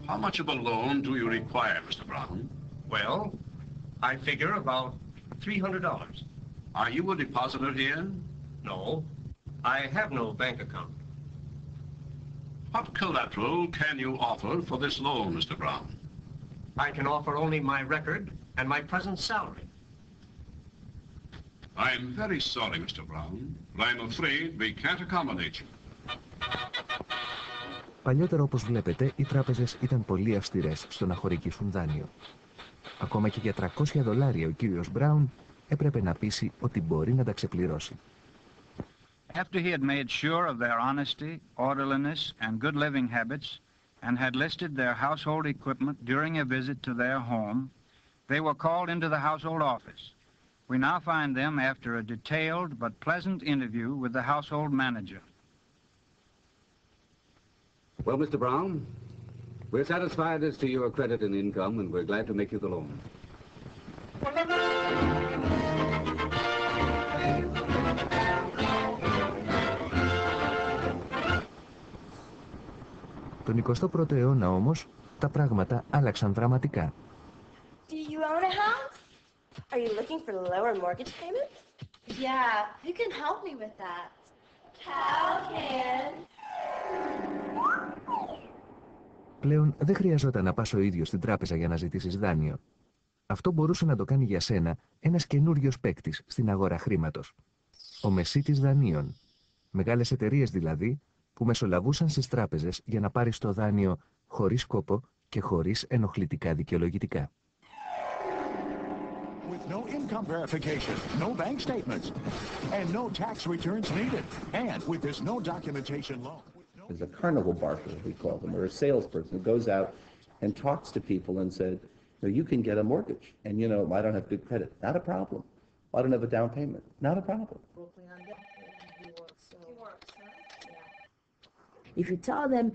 How much of a loan do you require, Mr. Brown? Well, I figure about $300. Are you a depositor here? No, I have no bank account. What collateral can you offer for this loan, Mr. Brown? I can offer only my record and my present salary. I'm very sorry, Mr. Brown, but I'm afraid we can't accommodate you. Παλιότερα, όπως βλέπετε, οι τράπεζες ήταν πολύ αυστηρές στο να χορηγήσουν δάνειο. Ακόμα και για $300 ο κύριος Μπράουν έπρεπε να πείσει ότι μπορεί να τα ξεπληρώσει. After he had made sure of their honesty, orderliness, and good living habits, and had listed their household equipment during a visit to their home, they were called into the household office. We now find them after a detailed but pleasant interview with the household manager. Well, Mr. Brown, we're satisfied as to your credit and income, and we're glad to make you the loan. Τον 21ο αιώνα όμως, τα πράγματα άλλαξαν δραματικά. Do you own a house? Are you looking for lower mortgage payments? Yeah, who can help me with that? How can? Πλέον δεν χρειαζόταν να πας ο ίδιος στην τράπεζα για να ζητήσεις δάνειο. Αυτό μπορούσε να το κάνει για σένα ένας καινούριος παίκτης στην αγορά χρήματος. Ο μεσίτης δανείων. Μεγάλες εταιρείες δηλαδή, που μεσολαβούσαν στις τράπεζες για να πάρεις το δάνειο χωρίς κόπο και χωρίς ενοχλητικά δικαιολογητικά. With no income verification, no bank statements, and no tax returns needed. And with this no documentation loan. There's a carnival barker, we call them, or a salesperson who goes out and talks to people and said, you can get a mortgage, and I don't have good credit. Not a problem. I don't have a down payment. Not a problem. If you tell them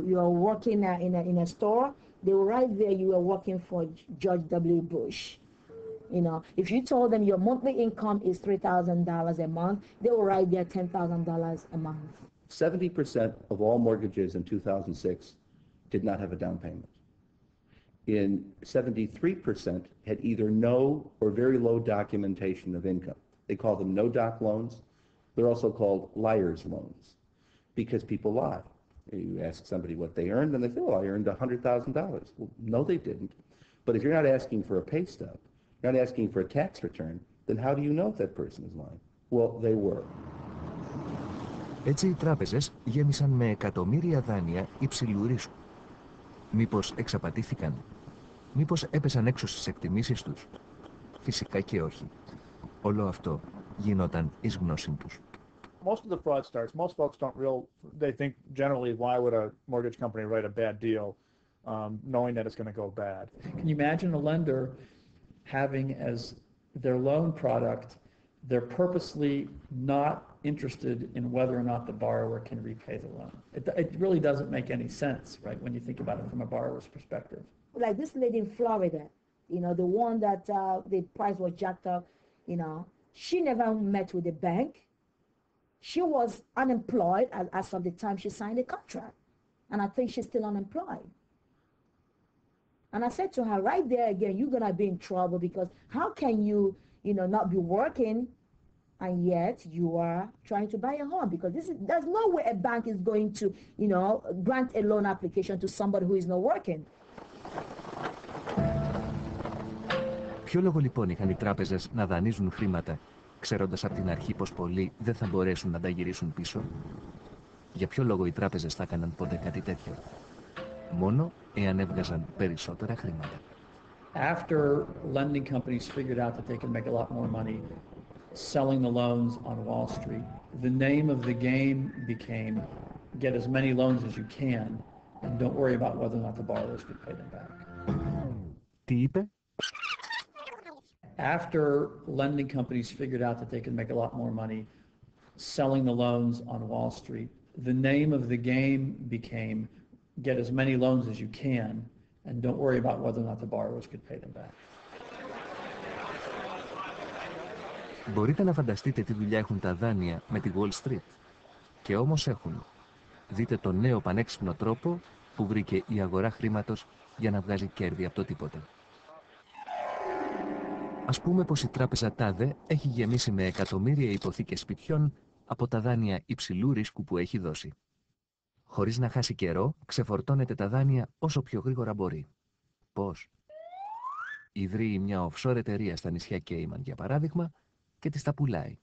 you are working in a store, they will write there you are working for George W. Bush. If you told them your monthly income is $3,000 a month, they will write there $10,000 a month. 70% of all mortgages in 2006 did not have a down payment. 73% had either no or very low documentation of income. They call them no-doc loans. They're also called liar's loans because people lie. You ask somebody what they earned, and they say, I earned $100,000. Well, no, they didn't. But if you're not asking for a pay stub, you're not asking for a tax return, then how do you know if that person is lying? Well, they were. Έτσι οι τράπεζες γέμισαν με εκατομμύρια δάνεια υψηλού ρίσκου. Μήπως εξαπατήθηκαν? Μήπως έπεσαν έξω στις εκτιμήσεις τους? Φυσικά και όχι. Όλο αυτό γινόταν εις γνώση τους. Most of the fraud starts, most folks they think generally, why would a mortgage company write a bad deal knowing that it's going to go bad? Can you imagine a lender having as their loan product, they're purposely not interested in whether or not the borrower can repay the loan? It really doesn't make any sense, right, when you think about it from a borrower's perspective. Like this lady in Florida, the one that the price was jacked up, she never met with the bank. She was unemployed as of the time she signed the contract. And I think she's still unemployed. And I said to her, right there again, you're going to be in trouble because how can you, not be working and yet you are trying to buy a home? Because there's no way a bank is going to, grant a loan application to somebody who is not working. Ποιο λόγο λοιπόν είχαν οι τράπεζες να δανείζουν χρήματα, ξέροντας από την αρχή πως πολλοί δεν θα μπορέσουν να τα γυρίσουν πίσω? Για ποιο λόγο οι τράπεζες θα έκαναν ποτέ κάτι τέτοιο? Μόνο εάν έβγαζαν περισσότερα χρήματα. After lending companies figured out that they could make a lot more money selling the loans on Wall Street, the name of the game became get as many loans as you can and don't worry about whether or not the borrowers could pay them back. Τι είπε? After lending companies figured out that they could make a lot more money selling the loans on Wall Street, the name of the game became get as many loans as you can and don't worry about whether or not the borrowers could pay them back. Μπορείτε να φανταστείτε τι δουλειά έχουν τα δάνεια με τη Wall Street. Και όμως έχουν. Δείτε τον νέο πανέξυπνο τρόπο που βρήκε η αγορά χρήματος για να βγάζει κέρδη από το τίποτα. Ας πούμε πως η τράπεζα τάδε έχει γεμίσει με εκατομμύρια υποθήκες σπιτιών από τα δάνεια υψηλού ρίσκου που έχει δώσει. Χωρίς να χάσει καιρό, ξεφορτώνεται τα δάνεια όσο πιο γρήγορα μπορεί. Πώς? Ιδρύει μια offshore εταιρεία στα νησιά Κέιμαν, για παράδειγμα, και της τα πουλάει.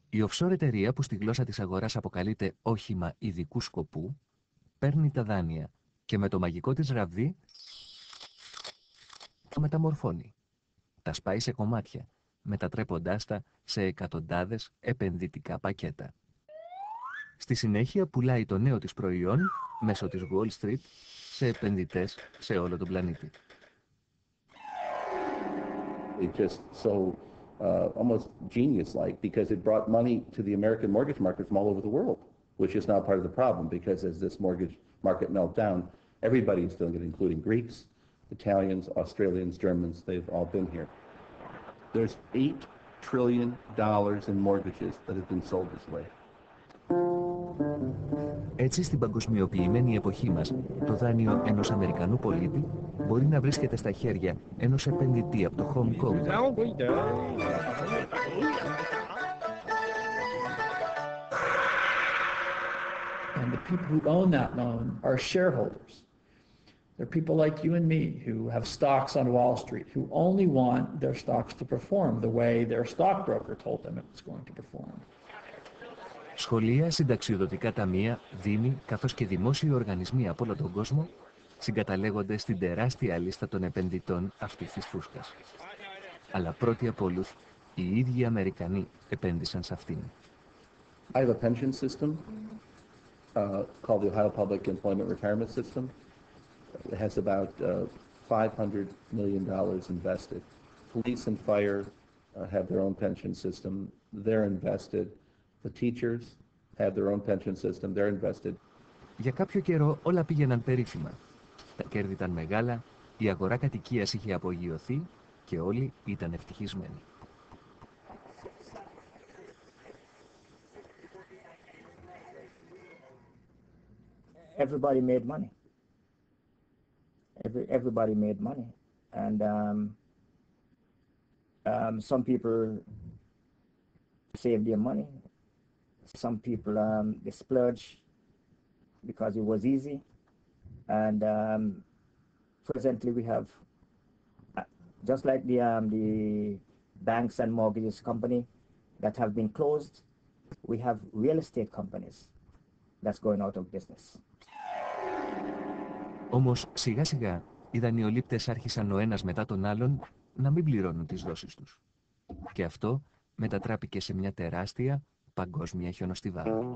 Η offshore εταιρεία, που στη γλώσσα της αγοράς αποκαλείται όχημα ειδικού σκοπού, παίρνει τα δάνεια και με το μαγικό της ραβδί τα μεταμορφώνει. Τα σπάει σε κομμάτια, μετατρέποντάς τα σε εκατοντάδες επενδυτικά πακέτα. Στη συνέχεια πουλάει το νέο της προϊόν μέσω της Wall Street σε επενδυτές σε όλο τον πλανήτη. It's just so almost genius-like because it brought money to the American mortgage market from all over the world, which is now part of the problem because as this mortgage market melted down, everybody is feeling it, including Greeks, Italians, Australians, Germans, they've all been here. There's $8 trillion in mortgages that have been sold this way. Έτσι, στην παγκοσμιοποιημένη εποχή μας, το δάνειο ενός Αμερικανού πολίτη μπορεί να βρίσκεται στα χέρια ενός επενδυτή από το Hong Kong. And the people who own that loan are shareholders. They're people like you and me who have stocks on Wall Street, who only want their stocks to perform the way their stockbroker told them it was going to perform. Σχολεία, συνταξιοδοτικά ταμεία, δήμοι, καθώς και δημόσιοι οργανισμοί από όλο τον κόσμο συγκαταλέγονται στην τεράστια λίστα των επενδυτών αυτής της φούσκας. Αλλά πρώτοι από όλους, οι ίδιοι Αμερικανοί επένδυσαν σε αυτήν. I have a pension system called the Ohio Public Employment Retirement System. It has about $500 million invested. Police and fire have their own pension system. They're invested. The teachers have their own pension system. They're invested. Για κάποιο καιρό όλα πήγαιναν περίφημα. Τα κέρδη ήταν μεγάλα, η αγορά κατοικίας είχε απογειωθεί και όλοι ήταν ευτυχισμένοι. Everybody made money. Everybody made money, and some people saved their money. Some people they splurged because it was easy, and presently we have just like the banks and mortgages company that have been closed. We have real estate companies that's going out of business. Όμως σιγά σιγά οι δανειολήπτες άρχισαν ο ένας μετά τον άλλον να μην πληρώνουν τις δόσεις τους. Και αυτό μετατράπηκε σε μια τεράστια παγκόσμια χιονοστιβάδα.